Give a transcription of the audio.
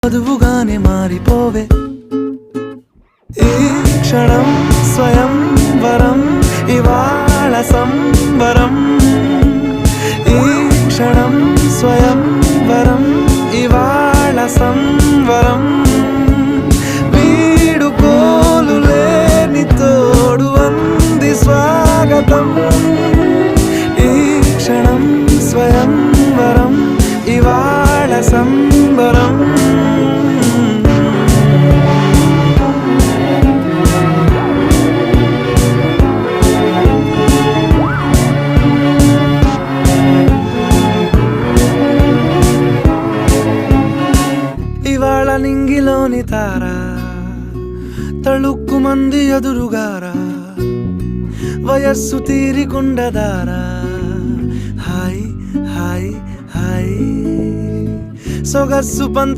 వధువుగానే మారిపోవే ఈ క్షణం స్వయం వరం ఇవాళ సంబరం ఈ క్షణం స్వయం వరం ఇవాళ సంవరం వీడుకోలు లేని తోడు అంది స్వాగతం ఈ క్షణం స్వయం వరం ఇవాళ సంబరం ఇవాళ నింగిలోని తారా తళుక్కు మంది ఎదురుగారా వయస్సు తీరికుండదారా హాయ్ హాయ్ హాయ్ సొగస్సు పంచ